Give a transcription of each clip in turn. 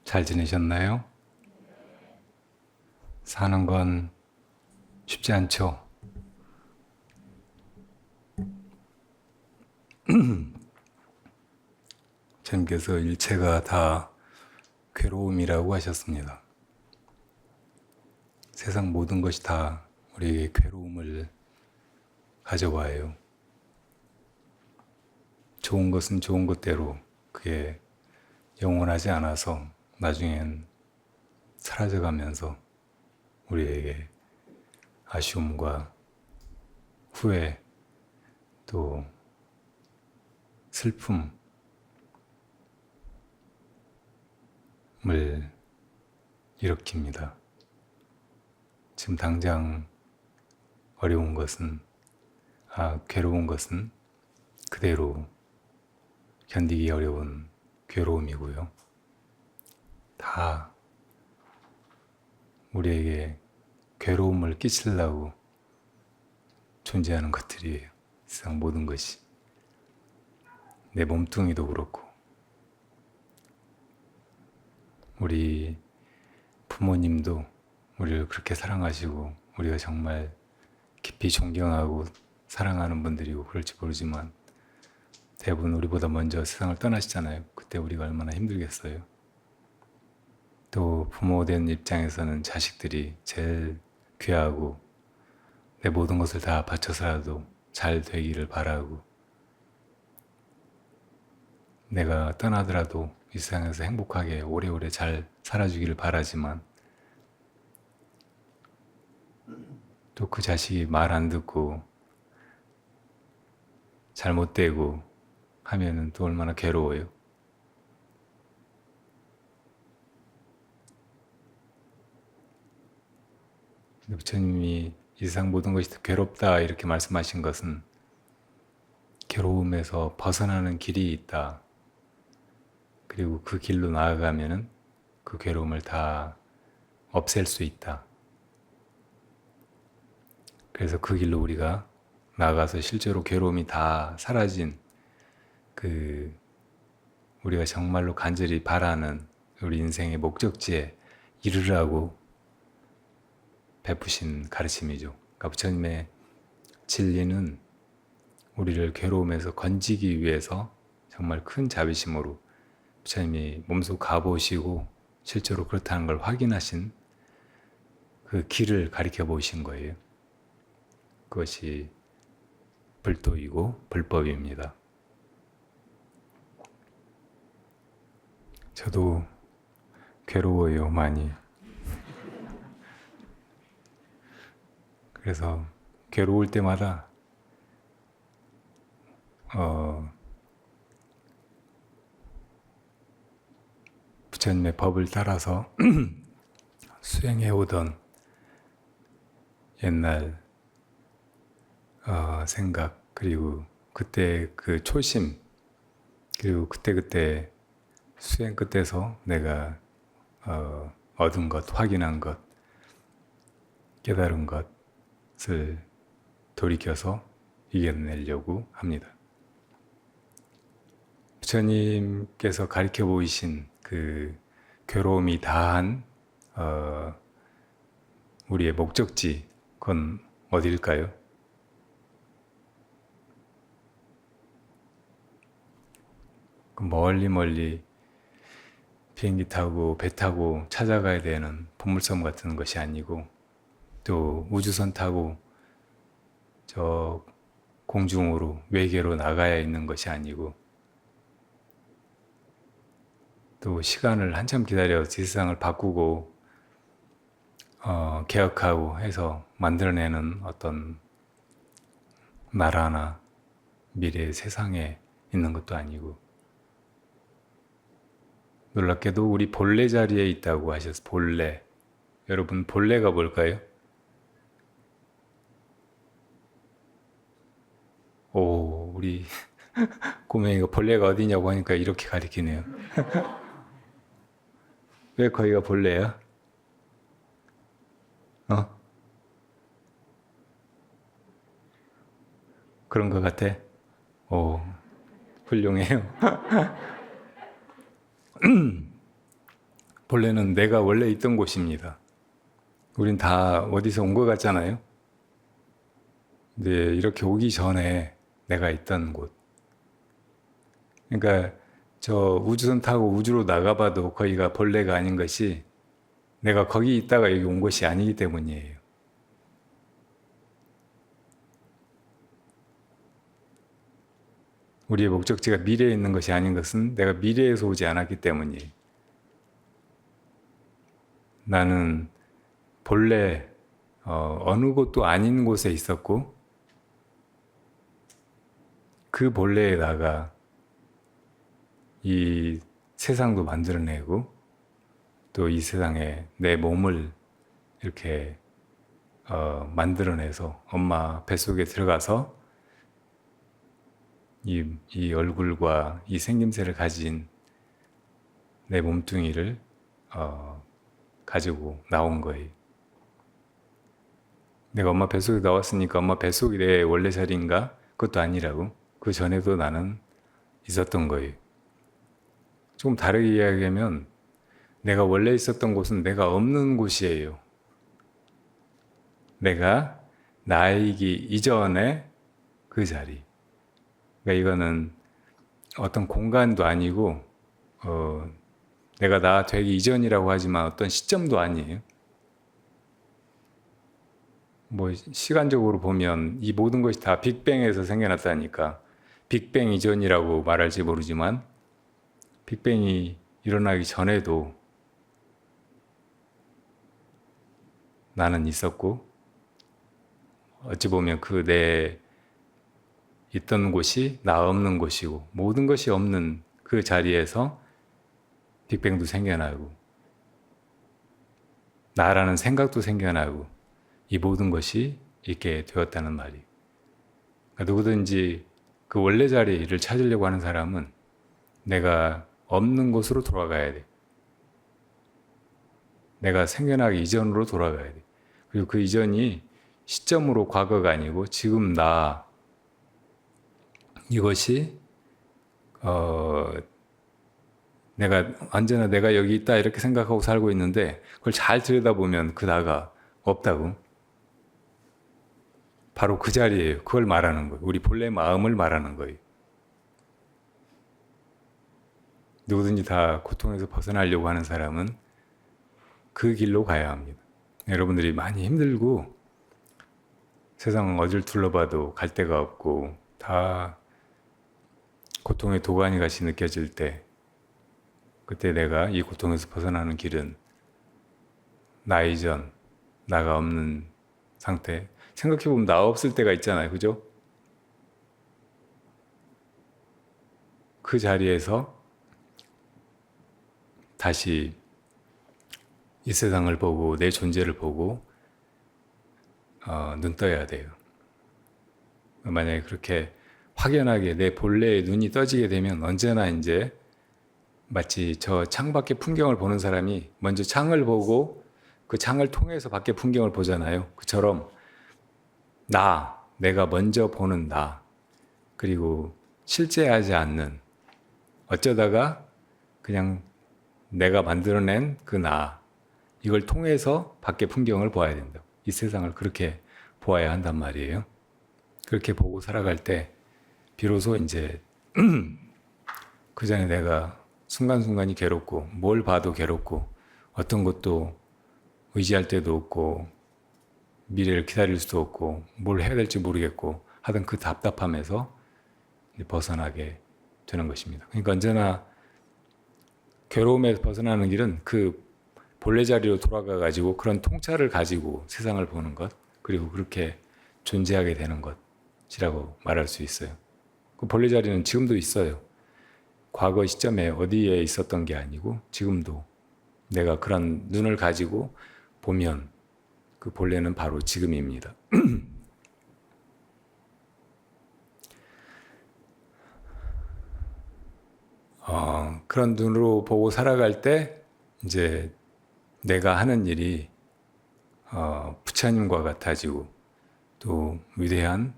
잘 지내셨나요? 사는 건 쉽지 않죠. 주님께서 일체가 다 괴로움이라고 하셨습니다. 세상 모든 것이 다 우리에게 괴로움을 가져와요. 좋은 것은 좋은 것대로 그게 영원하지 않아서 나중엔 사라져가면서 우리에게 아쉬움과 후회 또 슬픔을 일으킵니다. 지금 당장 어려운 것은, 괴로운 것은 그대로 견디기 어려운 괴로움이고요. 다 우리에게 괴로움을 끼치려고 존재하는 것들이에요. 세상 모든 것이. 내 몸뚱이도 그렇고, 우리 부모님도 우리를 그렇게 사랑하시고, 우리가 정말 깊이 존경하고 사랑하는 분들이고 그럴지 모르지만, 대부분 우리보다 먼저 세상을 떠나시잖아요. 그때 우리가 얼마나 힘들겠어요. 또 부모된 입장에서는 자식들이 제일 귀하고 내 모든 것을 다 바쳐서라도 잘 되기를 바라고, 내가 떠나더라도 이 세상에서 행복하게 오래오래 잘 살아주기를 바라지만, 또 그 자식이 말 안 듣고 잘못되고 하면은 또 얼마나 괴로워요. 부처님이 이 세상 모든 것이 다 괴롭다 이렇게 말씀하신 것은 괴로움에서 벗어나는 길이 있다. 그리고 그 길로 나아가면은 그 괴로움을 다 없앨 수 있다. 그래서 그 길로 우리가 나아가서 실제로 괴로움이 다 사라진 우리가 정말로 간절히 바라는 우리 인생의 목적지에 이르라고 베푸신 가르침이죠. 그러니까 부처님의 진리는 우리를 괴로움에서 건지기 위해서 정말 큰 자비심으로 부처님이 몸소 가보시고 실제로 그렇다는 걸 확인하신 그 길을 가리켜 보이신 거예요. 그것이 불도이고 불법입니다. 저도 괴로워요, 많이. 그래서 괴로울 때마다 부처님의 법을 따라서 수행해오던 옛날 생각, 그리고 그때 그 초심, 그리고 그때 수행 끝에서 내가 얻은 것, 확인한 것, 깨달은 것을 돌이켜서 이겨내려고 합니다. 부처님께서 가르쳐 보이신 그 괴로움이 다한 우리의 목적지, 그건 어디일까요? 멀리 비행기 타고 배 타고 찾아가야 되는 보물섬 같은 것이 아니고, 또 우주선 타고 저 공중으로 외계로 나가야 있는 것이 아니고, 또 시간을 한참 기다려 세상을 바꾸고 개혁하고 해서 만들어내는 어떤 나라나 미래의 세상에 있는 것도 아니고, 놀랍게도 우리 본래 자리에 있다고 하셨어요. 본래. 여러분, 본래가 뭘까요? 우리 꼬맹이가 본래가 어디냐고 하니까 이렇게 가리키네요. 왜 거기가 본래야? 그런 것 같아? 훌륭해요. 본래는 내가 원래 있던 곳입니다. 우린 다 어디서 온 것 같잖아요. 근데 이렇게 오기 전에 내가 있던 곳. 그러니까 저 우주선 타고 우주로 나가봐도 거기가 본래가 아닌 것이 내가 거기 있다가 여기 온 것이 아니기 때문이에요. 우리의 목적지가 미래에 있는 것이 아닌 것은 내가 미래에서 오지 않았기 때문이에요. 나는 본래 어느 곳도 아닌 곳에 있었고 그 본래에다가 이 세상도 만들어내고 또 이 세상에 내 몸을 이렇게 만들어내서 엄마 뱃속에 들어가서 이 얼굴과 이 생김새를 가진 내 몸뚱이를 가지고 나온 거예요. 내가 엄마 뱃속에 나왔으니까 엄마 뱃속이 내 원래 자리인가? 그것도 아니라고. 그 전에도 나는 있었던 거예요. 조금 다르게 이야기하면 내가 원래 있었던 곳은 내가 없는 곳이에요. 내가 나이기 이전에 그 자리. 그러니까 이거는 어떤 공간도 아니고 내가 나 되기 이전이라고 하지만 어떤 시점도 아니에요. 뭐 시간적으로 보면 이 모든 것이 다 빅뱅에서 생겨났다니까 빅뱅 이전이라고 말할지 모르지만 빅뱅이 일어나기 전에도 나는 있었고 어찌 보면 그 내 있던 곳이 나 없는 곳이고 모든 것이 없는 그 자리에서 빅뱅도 생겨나고 나라는 생각도 생겨나고 이 모든 것이 있게 되었다는 말이. 그러니까 누구든지 그 원래 자리를 찾으려고 하는 사람은 내가 없는 곳으로 돌아가야 돼. 내가 생겨나기 이전으로 돌아가야 돼. 그리고 그 이전이 시점으로 과거가 아니고 지금 나 이것이 내가 언제나 내가 여기 있다 이렇게 생각하고 살고 있는데 그걸 잘 들여다보면 그 나가 없다고. 바로 그 자리예요. 그걸 말하는 거예요. 우리 본래 마음을 말하는 거예요. 누구든지 다 고통에서 벗어나려고 하는 사람은 그 길로 가야 합니다. 여러분들이 많이 힘들고 세상 어딜 둘러봐도 갈 데가 없고 다 고통의 도가니 같이 느껴질 때 그때 내가 이 고통에서 벗어나는 길은 나 이전, 나가 없는 상태. 생각해보면 나 없을 때가 있잖아요. 그죠? 그 자리에서 다시 이 세상을 보고 내 존재를 보고 눈 떠야 돼요. 만약에 그렇게 확연하게 내 본래의 눈이 떠지게 되면 언제나 이제 마치 저 창밖의 풍경을 보는 사람이 먼저 창을 보고 그 창을 통해서 밖의 풍경을 보잖아요. 그처럼 내가 먼저 보는 나, 그리고 실제하지 않는 어쩌다가 그냥 내가 만들어낸 그 나, 이걸 통해서 밖의 풍경을 보아야 된다. 이 세상을 그렇게 보아야 한단 말이에요. 그렇게 보고 살아갈 때 비로소 이제 그 전에 내가 순간순간이 괴롭고 뭘 봐도 괴롭고 어떤 것도 의지할 데도 없고 미래를 기다릴 수도 없고 뭘 해야 될지 모르겠고 하던 그 답답함에서 벗어나게 되는 것입니다. 그러니까 언제나 괴로움에서 벗어나는 길은 그 본래 자리로 돌아가 가지고 그런 통찰을 가지고 세상을 보는 것, 그리고 그렇게 존재하게 되는 것이라고 말할 수 있어요. 그 본래 자리는 지금도 있어요. 과거 시점에 어디에 있었던 게 아니고 지금도 내가 그런 눈을 가지고 보면 그 본래는 바로 지금입니다. 그런 눈으로 보고 살아갈 때 이제 내가 하는 일이 부처님과 같아지고 또 위대한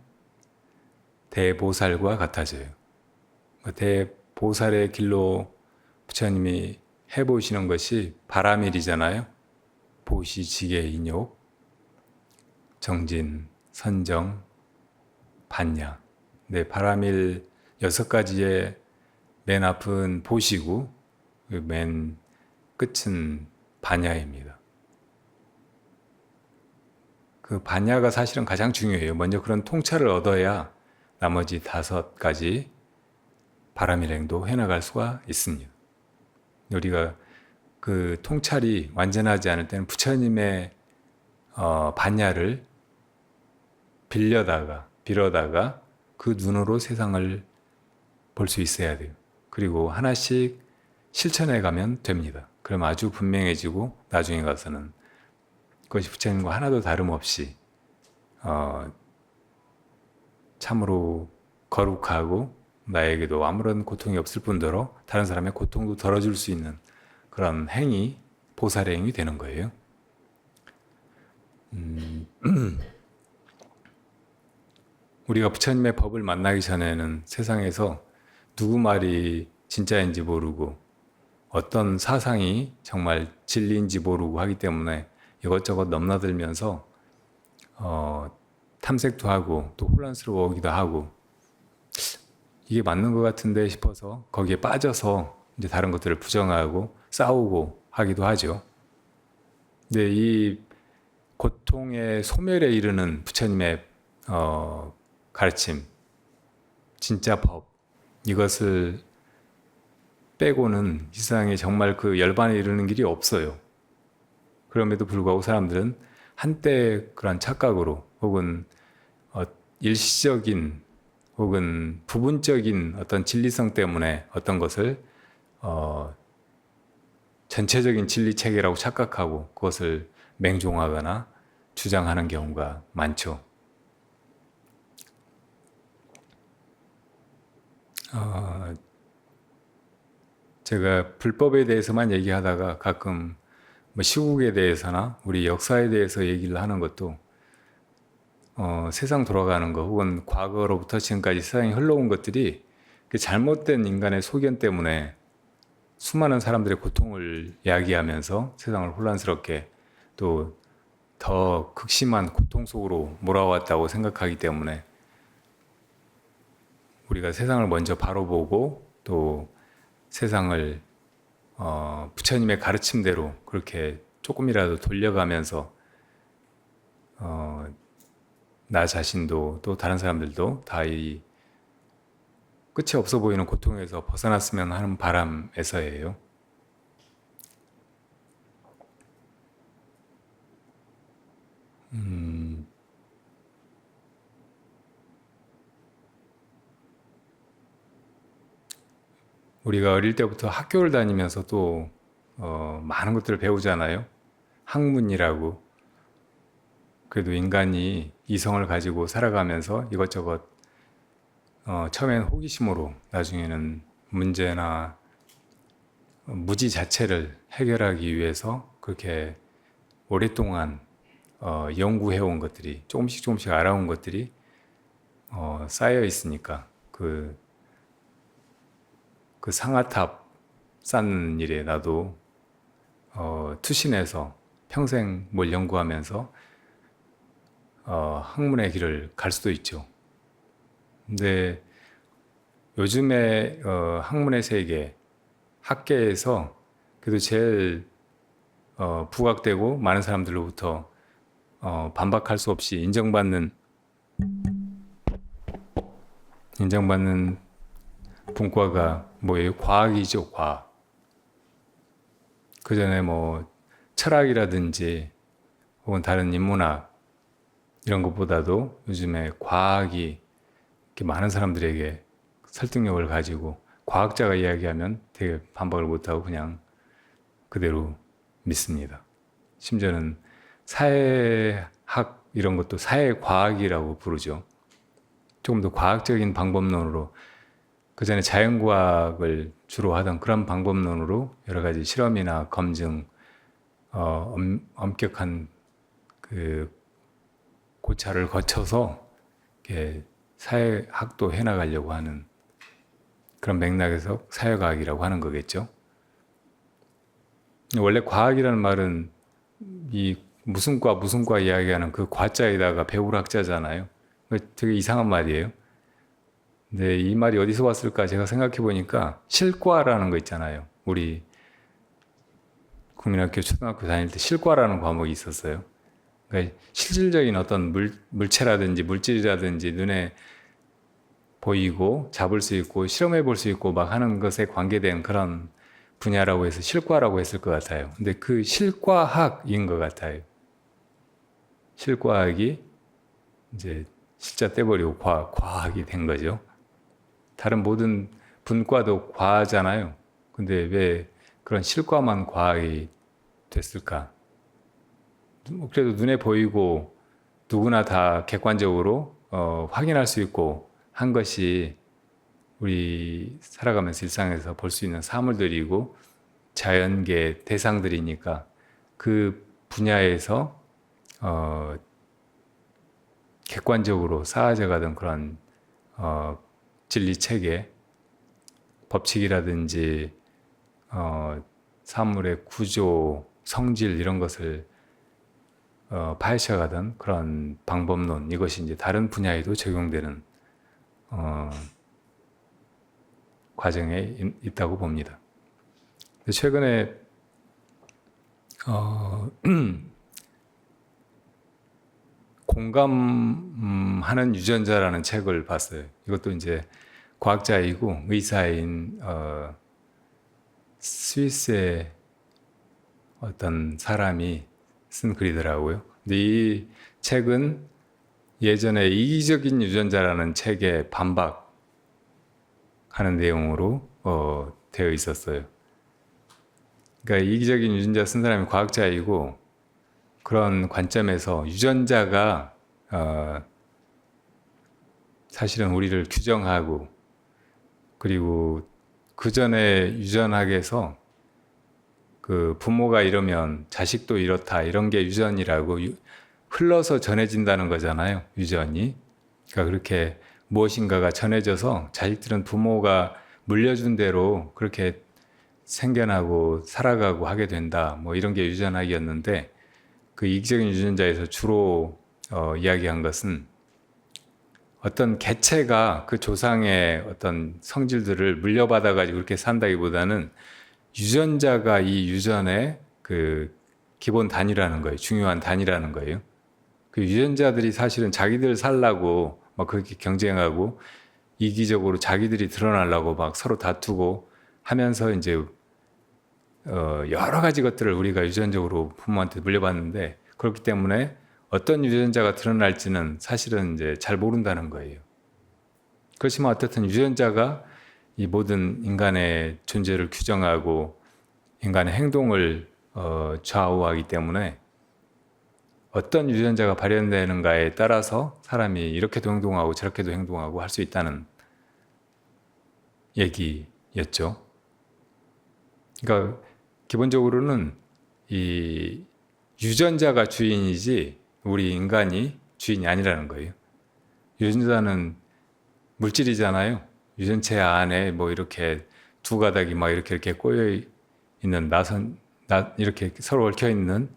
대보살과 같아져요. 대보살의 길로 부처님이 해보시는 것이 바라밀이잖아요. 보시, 지계, 인욕, 정진, 선정, 반야. 네, 바라밀 6가지의 맨 앞은 보시고 맨 끝은 반야입니다. 그 반야가 사실은 가장 중요해요. 먼저 그런 통찰을 얻어야 나머지 5가지 바람일행도 해나갈 수가 있습니다. 우리가 그 통찰이 완전하지 않을 때는 부처님의 반야를 빌어다가 그 눈으로 세상을 볼 수 있어야 돼요. 그리고 하나씩 실천해 가면 됩니다. 그럼 아주 분명해지고 나중에 가서는 그것이 부처님과 하나도 다름없이 참으로 거룩하고 나에게도 아무런 고통이 없을 뿐더러 다른 사람의 고통도 덜어줄 수 있는 그런 행위, 보살의 행위 되는 거예요. 우리가 부처님의 법을 만나기 전에는 세상에서 누구 말이 진짜인지 모르고 어떤 사상이 정말 진리인지 모르고 하기 때문에 이것저것 넘나들면서 탐색도 하고 또 혼란스러워하기도 하고 이게 맞는 것 같은데 싶어서 거기에 빠져서 이제 다른 것들을 부정하고 싸우고 하기도 하죠. 근데 이 고통의 소멸에 이르는 부처님의 가르침, 진짜 법, 이것을 빼고는 이 세상에 정말 그 열반에 이르는 길이 없어요. 그럼에도 불구하고 사람들은 한때 그런 착각으로 혹은 일시적인 혹은 부분적인 어떤 진리성 때문에 어떤 것을 전체적인 진리 체계라고 착각하고 그것을 맹종하거나 주장하는 경우가 많죠. 제가 불법에 대해서만 얘기하다가 가끔 뭐 시국에 대해서나 우리 역사에 대해서 얘기를 하는 것도 세상 돌아가는 거 혹은 과거로부터 지금까지 세상이 흘러온 것들이 그 잘못된 인간의 소견 때문에 수많은 사람들의 고통을 야기하면서 세상을 혼란스럽게 또 더 극심한 고통 속으로 몰아왔다고 생각하기 때문에 우리가 세상을 먼저 바로 보고 또 세상을 부처님의 가르침대로 그렇게 조금이라도 돌려가면서 나 자신도 또 다른 사람들도 다 이 끝이 없어 보이는 고통에서 벗어났으면 하는 바람에서예요. 우리가 어릴 때부터 학교를 다니면서 또 많은 것들을 배우잖아요. 학문이라고. 그래도 인간이 이성을 가지고 살아가면서 이것저것 처음엔 호기심으로 나중에는 문제나 무지 자체를 해결하기 위해서 그렇게 오랫동안 연구해온 것들이 조금씩 알아온 것들이 쌓여 있으니까 그 상아탑 쌓는 일에 나도 투신해서 평생 뭘 연구하면서 학문의 길을 갈 수도 있죠. 근데 요즘에 학문의 세계, 학계에서 그래도 제일 부각되고 많은 사람들로부터 반박할 수 없이 인정받는 분과가 뭐예요? 과학이죠, 과학. 그 전에 뭐 철학이라든지 혹은 다른 인문학 이런 것보다도 요즘에 과학이 이렇게 많은 사람들에게 설득력을 가지고 과학자가 이야기하면 되게 반박을 못하고 그냥 그대로 믿습니다. 심지어는 사회학 이런 것도 사회과학이라고 부르죠. 조금 더 과학적인 방법론으로 그 전에 자연과학을 주로 하던 그런 방법론으로 여러 가지 실험이나 검증, 엄격한 그 고찰을 거쳐서 이렇게 사회학도 해나가려고 하는 그런 맥락에서 사회과학이라고 하는 거겠죠. 원래 과학이라는 말은 이 무슨 과 이야기하는 그 과자에다가 배울 학자잖아요. 되게 이상한 말이에요. 근데 이 말이 어디서 왔을까 제가 생각해 보니까 실과라는 거 있잖아요. 우리 국민학교 초등학교 다닐 때 실과라는 과목이 있었어요. 그러니까 실질적인 어떤 물체라든지 물질이라든지 눈에 보이고 잡을 수 있고 실험해 볼 수 있고 막 하는 것에 관계된 그런 분야라고 해서 실과라고 했을 것 같아요. 근데 그 실과학인 것 같아요. 실과학이 이제 실자 떼버리고 과학이 된 거죠. 다른 모든 분과도 과잖아요. 근데 왜 그런 실과만 과학이 됐을까? 그래도 눈에 보이고 누구나 다 객관적으로 확인할 수 있고 한 것이 우리 살아가면서 일상에서 볼 수 있는 사물들이고 자연계 대상들이니까 그 분야에서 객관적으로 사라져가던 그런 진리 체계, 법칙이라든지 사물의 구조, 성질 이런 것을 파헤쳐가던 그런 방법론, 이것이 이제 다른 분야에도 적용되는 과정에 있다고 봅니다. 최근에 공감하는 유전자라는 책을 봤어요. 이것도 이제 과학자이고 의사인 스위스의 어떤 사람이 쓴 글이더라고요. 근데 이 책은 예전에 이기적인 유전자라는 책에 반박하는 내용으로 되어 있었어요. 그러니까 이기적인 유전자 쓴 사람이 과학자이고 그런 관점에서 유전자가 사실은 우리를 규정하고 그리고 그 전에 유전학에서 그 부모가 이러면 자식도 이렇다 이런 게 유전이라고 흘러서 전해진다는 거잖아요. 유전이. 그러니까 그렇게 무엇인가가 전해져서 자식들은 부모가 물려준 대로 그렇게 생겨나고 살아가고 하게 된다. 뭐 이런 게 유전학이었는데 그 이기적인 유전자에서 주로 이야기한 것은 어떤 개체가 그 조상의 어떤 성질들을 물려받아가지고 그렇게 산다기보다는 유전자가 이 유전의 그 기본 단위라는 거예요. 중요한 단위라는 거예요. 그 유전자들이 사실은 자기들 살라고 막 그렇게 경쟁하고 이기적으로 자기들이 드러나려고 막 서로 다투고 하면서 이제 여러 가지 것들을 우리가 유전적으로 부모한테 물려받는데 그렇기 때문에 어떤 유전자가 드러날지는 사실은 이제 잘 모른다는 거예요. 그렇지만 어쨌든 유전자가 이 모든 인간의 존재를 규정하고 인간의 행동을 좌우하기 때문에 어떤 유전자가 발현되는가에 따라서 사람이 이렇게도 행동하고 저렇게도 행동하고 할 수 있다는 얘기였죠. 그러니까 기본적으로는 이 유전자가 주인이지 우리 인간이 주인이 아니라는 거예요. 유전자는 물질이잖아요. 유전체 안에 뭐 이렇게 두 가닥이 막 이렇게 꼬여 있는 이렇게 서로 얽혀 있는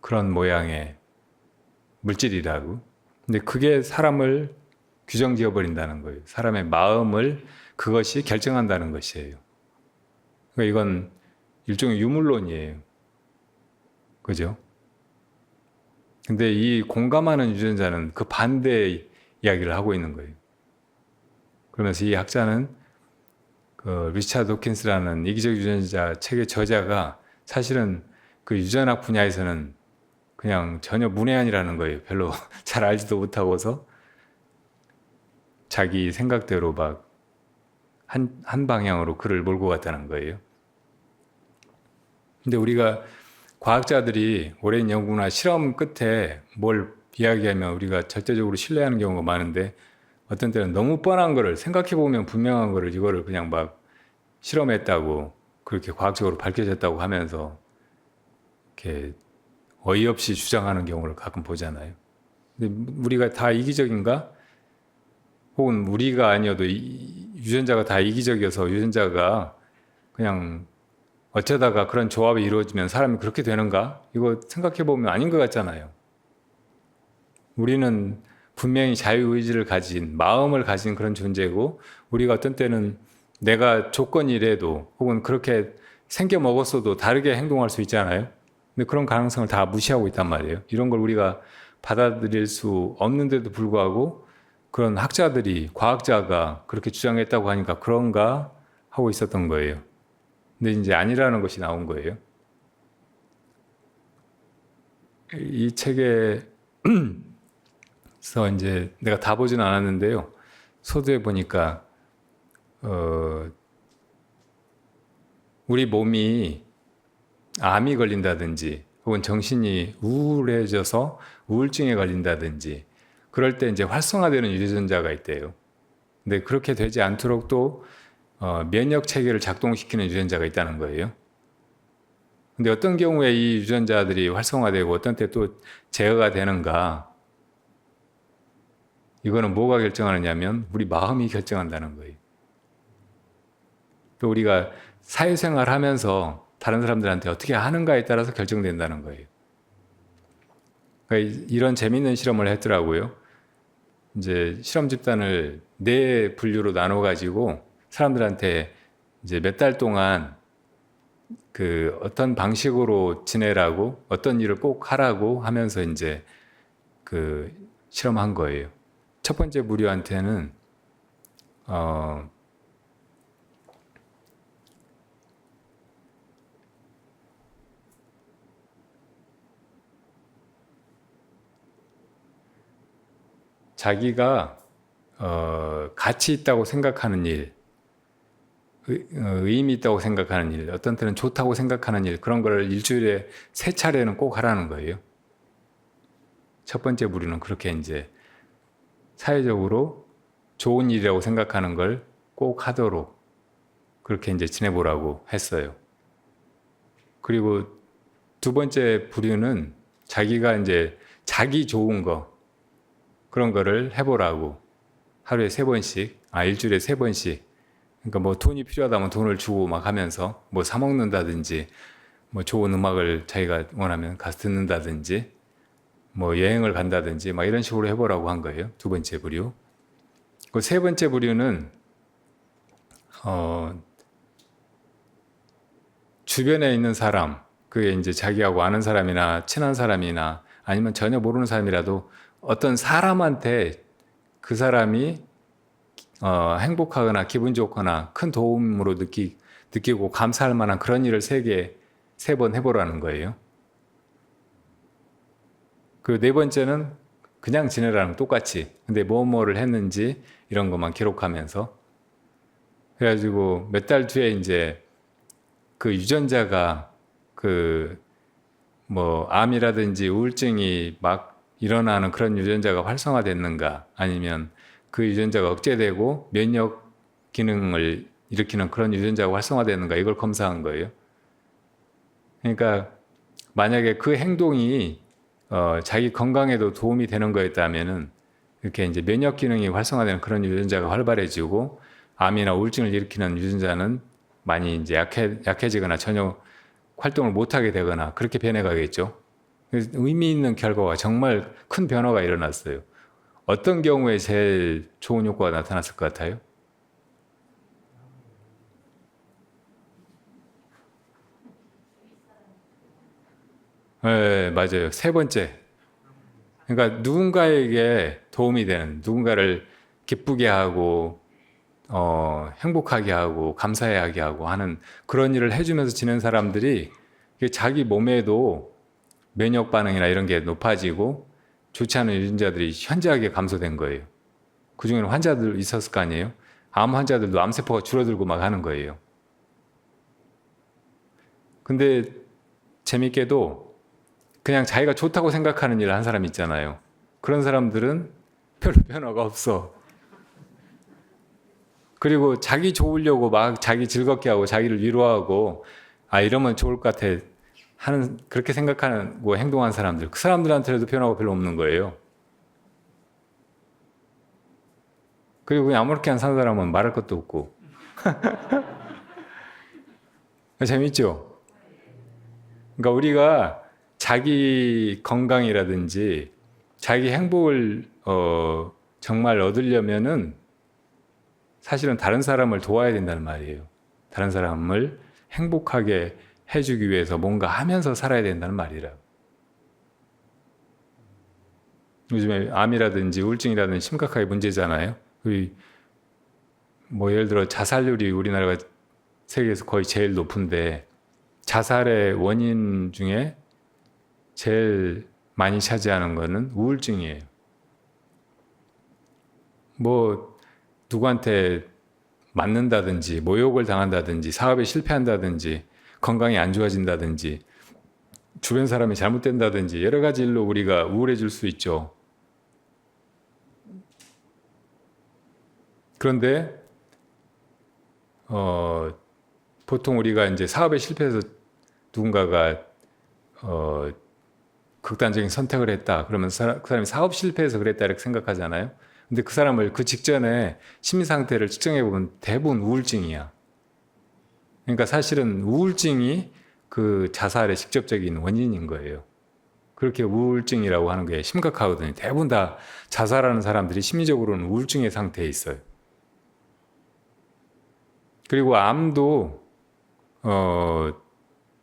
그런 모양의 물질이라고. 근데 그게 사람을 규정지어 버린다는 거예요. 사람의 마음을 그것이 결정한다는 것이에요. 그러니까 이건 일종의 유물론이에요. 그죠? 근데 이 공감하는 유전자는 그 반대의 이야기를 하고 있는 거예요. 그러면서 이 학자는 그 리차드 도킨스라는 이기적 유전자 책의 저자가 사실은 그 유전학 분야에서는 그냥 전혀 문외한이라는 거예요. 별로 잘 알지도 못하고서 자기 생각대로 막 한 방향으로 글을 몰고 갔다는 거예요. 근데 우리가 과학자들이 오랜 연구나 실험 끝에 뭘 이야기하면 우리가 절대적으로 신뢰하는 경우가 많은데 어떤 때는 너무 뻔한 거를 생각해보면 분명한 거를 이거를 그냥 막 실험했다고 그렇게 과학적으로 밝혀졌다고 하면서 이렇게 어이없이 주장하는 경우를 가끔 보잖아요. 근데 우리가 다 이기적인가? 혹은 우리가 아니어도 유전자가 다 이기적이어서 유전자가 그냥 어쩌다가 그런 조합이 이루어지면 사람이 그렇게 되는가? 이거 생각해 보면 아닌 것 같잖아요. 우리는 분명히 자유의지를 가진, 마음을 가진 그런 존재고, 우리가 어떤 때는 내가 조건이래도 혹은 그렇게 생겨 먹었어도 다르게 행동할 수 있잖아요. 근데 그런 가능성을 다 무시하고 있단 말이에요. 이런 걸 우리가 받아들일 수 없는데도 불구하고 그런 학자들이, 과학자가 그렇게 주장했다고 하니까 그런가 하고 있었던 거예요. 근데 이제 아니라는 것이 나온 거예요. 이 책에서 이제 내가 다 보진 않았는데요. 소두에 보니까 우리 몸이 암이 걸린다든지 혹은 정신이 우울해져서 우울증에 걸린다든지 그럴 때 이제 활성화되는 유전자가 있대요. 근데 그렇게 되지 않도록 또 면역 체계를 작동시키는 유전자가 있다는 거예요. 근데 어떤 경우에 이 유전자들이 활성화되고 어떤 때 또 제어가 되는가? 이거는 뭐가 결정하느냐면 우리 마음이 결정한다는 거예요. 또 우리가 사회생활 하면서 다른 사람들한테 어떻게 하는가에 따라서 결정된다는 거예요. 그러니까 이런 재밌는 실험을 했더라고요. 이제 실험 집단을 네 분류로 나눠 가지고 사람들한테 이제 몇 달 동안 그 어떤 방식으로 지내라고 어떤 일을 꼭 하라고 하면서 이제 그 실험한 거예요. 첫 번째 무리한테는 자기가 가치 있다고 생각하는 일, 의미 있다고 생각하는 일, 어떤 때는 좋다고 생각하는 일, 그런 걸 일주일에 3차례는 꼭 하라는 거예요. 첫 번째 부류는 그렇게 이제 사회적으로 좋은 일이라고 생각하는 걸 꼭 하도록 그렇게 이제 지내보라고 했어요. 그리고 두 번째 부류는 자기가 이제 자기 좋은 거, 그런 거를 해보라고 하루에 3번씩, 일주일에 3번씩. 그러니까 뭐 돈이 필요하다면 돈을 주고 막 하면서 뭐 사 먹는다든지, 뭐 좋은 음악을 자기가 원하면 가서 듣는다든지, 뭐 여행을 간다든지, 막 이런 식으로 해보라고 한 거예요. 두 번째 부류. 그 세 번째 부류는 주변에 있는 사람, 그게 이제 자기하고 아는 사람이나 친한 사람이나 아니면 전혀 모르는 사람이라도 어떤 사람한테 그 사람이 행복하거나 기분 좋거나 큰 도움으로 느끼고 감사할 만한 그런 일을 3번 해보라는 거예요. 그 네 번째는 그냥 지내라는 똑같이. 근데 뭐를 했는지 이런 것만 기록하면서. 그래가지고 몇 달 뒤에 이제 그 유전자가 그 뭐 암이라든지 우울증이 막 일어나는 그런 유전자가 활성화됐는가 아니면 그 유전자가 억제되고 면역 기능을 일으키는 그런 유전자가 활성화되는가 이걸 검사한 거예요. 그러니까 만약에 그 행동이 자기 건강에도 도움이 되는 거였다면은 이렇게 이제 면역 기능이 활성화되는 그런 유전자가 활발해지고 암이나 우울증을 일으키는 유전자는 많이 이제 약해지거나 전혀 활동을 못하게 되거나 그렇게 변해가겠죠. 그래서 의미 있는 결과가 정말 큰 변화가 일어났어요. 어떤 경우에 제일 좋은 효과가 나타났을 것 같아요? 네, 맞아요. 세 번째. 그러니까 누군가에게 도움이 되는, 누군가를 기쁘게 하고, 행복하게 하고, 감사해하게 하고 하는 그런 일을 해주면서 지낸 사람들이 자기 몸에도 면역 반응이나 이런 게 높아지고 좋지 않은 유전자들이 현저하게 감소된 거예요. 그 중에는 환자들 있었을 거 아니에요? 암 환자들도 암세포가 줄어들고 막 하는 거예요. 근데 재밌게도 그냥 자기가 좋다고 생각하는 일을 한 사람 있잖아요. 그런 사람들은 별로 변화가 없어. 그리고 자기 좋으려고 막 자기 즐겁게 하고 자기를 위로하고 이러면 좋을 것 같아 하는 그렇게 생각하는 뭐 행동한 사람들 그 사람들한테도 변화가 별로 없는 거예요. 그리고 그냥 아무렇게 안 사는 사람은 말할 것도 없고 재밌죠? 그러니까 우리가 자기 건강이라든지 자기 행복을 정말 얻으려면은 사실은 다른 사람을 도와야 된다는 말이에요. 다른 사람을 행복하게 해주기 위해서 뭔가 하면서 살아야 된다는 말이라고. 요즘에 암이라든지 우울증이라든지 심각하게 문제잖아요. 뭐 예를 들어 자살률이 우리나라가 세계에서 거의 제일 높은데 자살의 원인 중에 제일 많이 차지하는 거는 우울증이에요. 뭐 누구한테 맞는다든지 모욕을 당한다든지 사업에 실패한다든지 건강이 안 좋아진다든지 주변 사람이 잘못된다든지 여러 가지 일로 우리가 우울해질 수 있죠. 그런데 보통 우리가 이제 사업에 실패해서 누군가가 극단적인 선택을 했다. 그러면 그 사람이 사업 실패해서 그랬다 이렇게 생각하잖아요. 근데 그 사람을 그 직전에 심리 상태를 측정해 보면 대부분 우울증이야. 그러니까 사실은 우울증이 그 자살의 직접적인 원인인 거예요. 그렇게 우울증이라고 하는 게 심각하거든요. 대부분 다 자살하는 사람들이 심리적으로는 우울증의 상태에 있어요. 그리고 암도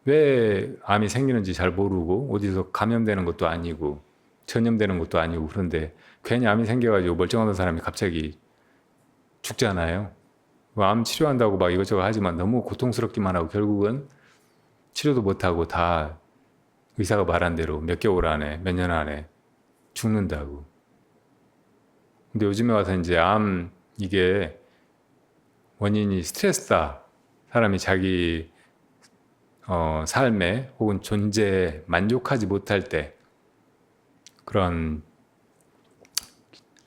왜 암이 생기는지 잘 모르고 어디서 감염되는 것도 아니고 전염되는 것도 아니고 그런데 괜히 암이 생겨가지고 멀쩡한 사람이 갑자기 죽잖아요. 암 치료한다고 막 이것저것 하지만 너무 고통스럽기만 하고 결국은 치료도 못하고 다 의사가 말한 대로 몇 개월 안에 몇 년 안에 죽는다고. 근데 요즘에 와서 이제 암 이게 원인이 스트레스다. 사람이 자기 삶에 혹은 존재에 만족하지 못할 때 그런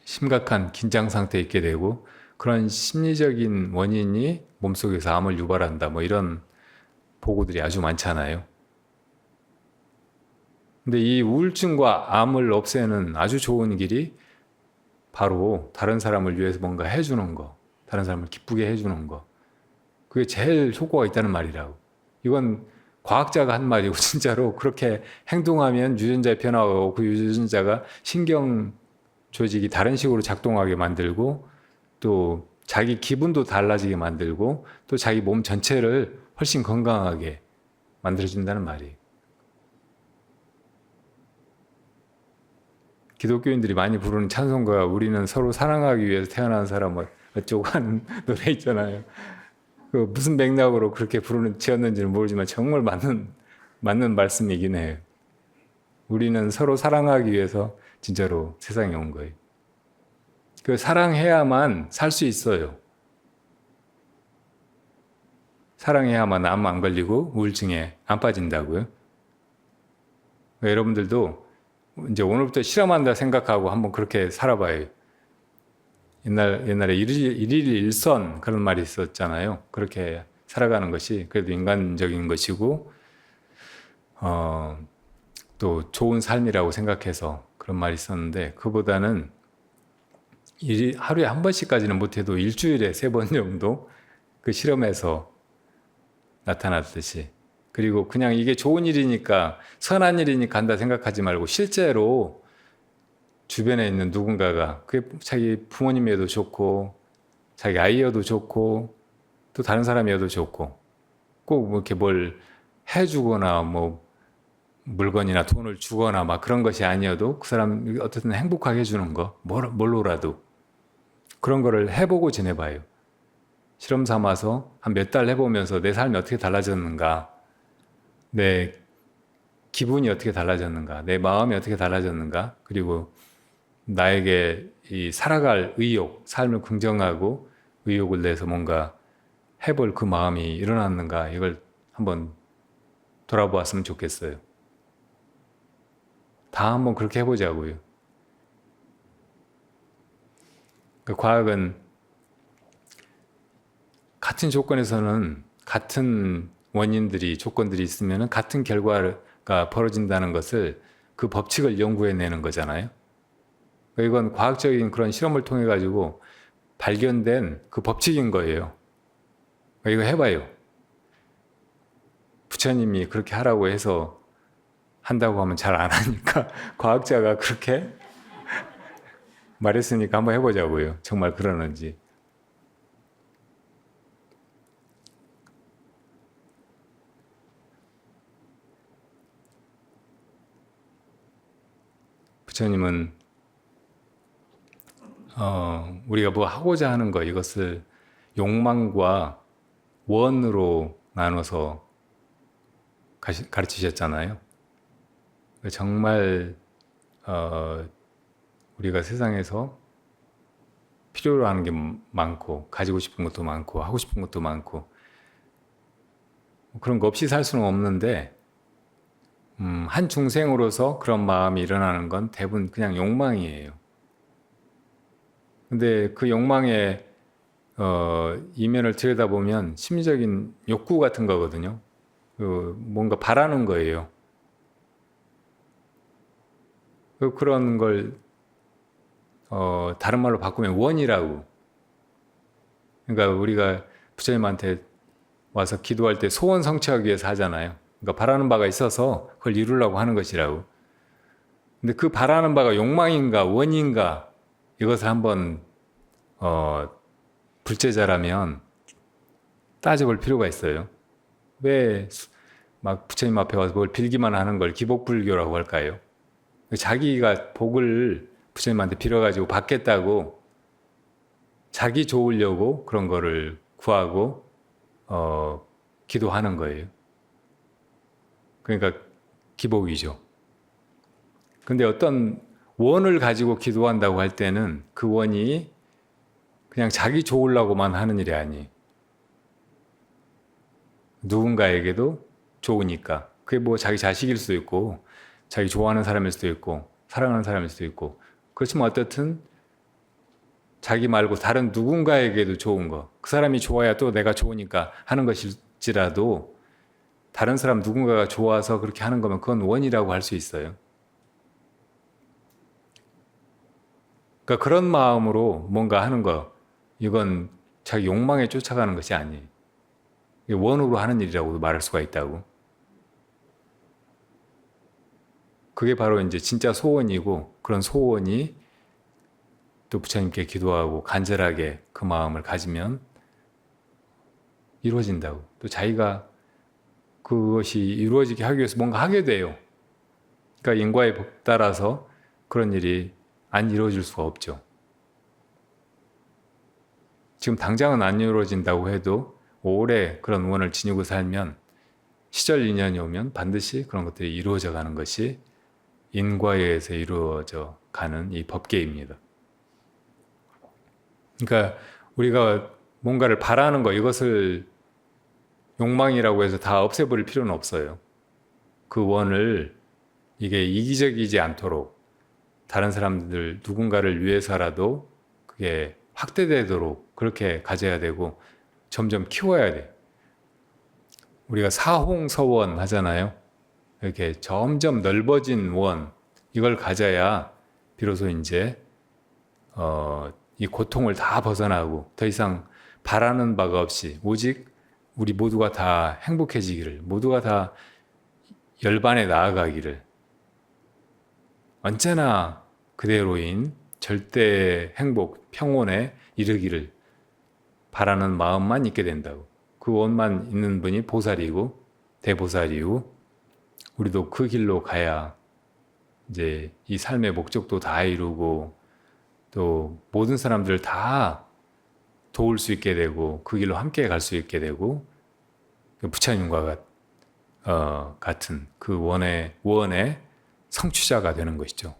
심각한 긴장 상태에 있게 되고 그런 심리적인 원인이 몸속에서 암을 유발한다. 뭐 이런 보고들이 아주 많잖아요. 근데 이 우울증과 암을 없애는 아주 좋은 길이 바로 다른 사람을 위해서 뭔가 해주는 거, 다른 사람을 기쁘게 해주는 거. 그게 제일 효과가 있다는 말이라고. 이건 과학자가 한 말이고 진짜로 그렇게 행동하면 유전자의 변화가 오고 그 유전자가 신경 조직이 다른 식으로 작동하게 만들고 또 자기 기분도 달라지게 만들고 또 자기 몸 전체를 훨씬 건강하게 만들어준다는 말이에요. 기독교인들이 많이 부르는 찬송가 우리는 서로 사랑하기 위해서 태어난 사람 어쩌고 하는 노래 있잖아요. 그 무슨 맥락으로 그렇게 지었는지는 모르지만 정말 맞는 말씀이긴 해요. 우리는 서로 사랑하기 위해서 진짜로 세상에 온 거예요. 그 사랑해야만 살 수 있어요. 사랑해야만 암 안 걸리고 우울증에 안 빠진다고요. 여러분들도 이제 오늘부터 실험한다 생각하고 한번 그렇게 살아봐요. 옛날에 일일 일선 그런 말이 있었잖아요. 그렇게 살아가는 것이 그래도 인간적인 것이고 또 좋은 삶이라고 생각해서 그런 말이 있었는데 그보다는 하루에 한 번씩까지는 못해도 일주일에 3번 정도 그 실험에서 나타났듯이 그리고 그냥 이게 좋은 일이니까 선한 일이니까 한다 생각하지 말고 실제로 주변에 있는 누군가가 그게 자기 부모님이어도 좋고 자기 아이여도 좋고 또 다른 사람이어도 좋고 꼭 뭐 이렇게 뭘 해주거나 뭐 물건이나 돈을 주거나 막 그런 것이 아니어도 그 사람 어쨌든 행복하게 해주는 거 뭘로라도 그런 거를 해보고 지내봐요. 실험 삼아서 한 몇 달 해보면서 내 삶이 어떻게 달라졌는가 내 기분이 어떻게 달라졌는가 내 마음이 어떻게 달라졌는가 그리고 나에게 이 살아갈 의욕, 삶을 긍정하고 의욕을 내서 뭔가 해볼 그 마음이 일어났는가 이걸 한번 돌아보았으면 좋겠어요. 다 한번 그렇게 해보자고요. 그 과학은 같은 조건에서는 같은 조건들이 있으면 같은 결과가 벌어진다는 것을 그 법칙을 연구해내는 거잖아요. 이건 과학적인 그런 실험을 통해 가지고 발견된 그 법칙인 거예요. 이거 해봐요. 부처님이 그렇게 하라고 해서 한다고 하면 잘 안 하니까 과학자가 그렇게 말했으니까 한번 해보자고요. 정말 그러는지. 부처님은 우리가 뭐 하고자 하는 거 이것을 욕망과 원으로 나눠서 가르치셨잖아요. 정말 우리가 세상에서 필요로 하는 게 많고 가지고 싶은 것도 많고 하고 싶은 것도 많고 그런 거 없이 살 수는 없는데 한 중생으로서 그런 마음이 일어나는 건 대부분 그냥 욕망이에요. 근데 그 욕망의 이면을 들여다보면 심리적인 욕구 같은 거거든요. 뭔가 바라는 거예요. 그런 걸 다른 말로 바꾸면 원이라고. 그러니까 우리가 부처님한테 와서 기도할 때 소원 성취하기 위해서 하잖아요. 그러니까 바라는 바가 있어서 그걸 이루려고 하는 것이라고. 근데 그 바라는 바가 욕망인가 원인가 이것을 한번 불제자라면 따져볼 필요가 있어요. 왜 막 부처님 앞에 와서 뭘 빌기만 하는 걸 기복불교라고 할까요? 자기가 복을 부처님한테 빌어가지고 받겠다고 자기 좋으려고 그런 거를 구하고 기도하는 거예요. 그러니까 기복이죠. 근데 어떤 원을 가지고 기도한다고 할 때는 그 원이 그냥 자기 좋으려고만 하는 일이 아니에요. 누군가에게도 좋으니까. 그게 뭐 자기 자식일 수도 있고 자기 좋아하는 사람일 수도 있고 사랑하는 사람일 수도 있고 그렇지만 어떻든 자기 말고 다른 누군가에게도 좋은 거. 그 사람이 좋아야 또 내가 좋으니까 하는 것일지라도 다른 사람 누군가가 좋아서 그렇게 하는 거면 그건 원이라고 할 수 있어요. 그러니까 그런 마음으로 뭔가 하는 거 이건 자기 욕망에 쫓아가는 것이 아니에요. 원으로 하는 일이라고도 말할 수가 있다고. 그게 바로 이제 진짜 소원이고 그런 소원이 또 부처님께 기도하고 간절하게 그 마음을 가지면 이루어진다고. 또 자기가 그것이 이루어지게 하기 위해서 뭔가 하게 돼요. 그러니까 인과의 법 따라서 그런 일이 안 이루어질 수가 없죠. 지금 당장은 안 이루어진다고 해도 오래 그런 원을 지니고 살면 시절 인연이 오면 반드시 그런 것들이 이루어져 가는 것이 인과에 의해서 이루어져 가는 이 법계입니다. 그러니까 우리가 뭔가를 바라는 거 이것을 욕망이라고 해서 다 없애버릴 필요는 없어요. 그 원을 이게 이기적이지 않도록 다른 사람들 누군가를 위해서라도 그게 확대되도록 그렇게 가져야 되고 점점 키워야 돼. 우리가 사홍서원 하잖아요. 이렇게 점점 넓어진 원 이걸 가져야 비로소 이제 이 고통을 다 벗어나고 더 이상 바라는 바가 없이 오직 우리 모두가 다 행복해지기를 모두가 다 열반에 나아가기를 언제나 그대로인 절대 행복 평온에 이르기를 바라는 마음만 있게 된다고. 그 원만 있는 분이 보살이고 대보살이고 우리도 그 길로 가야 이제 이 삶의 목적도 다 이루고 또 모든 사람들을 다 도울 수 있게 되고 그 길로 함께 갈 수 있게 되고 부처님과 같은 그 원의 성취자가 되는 것이죠.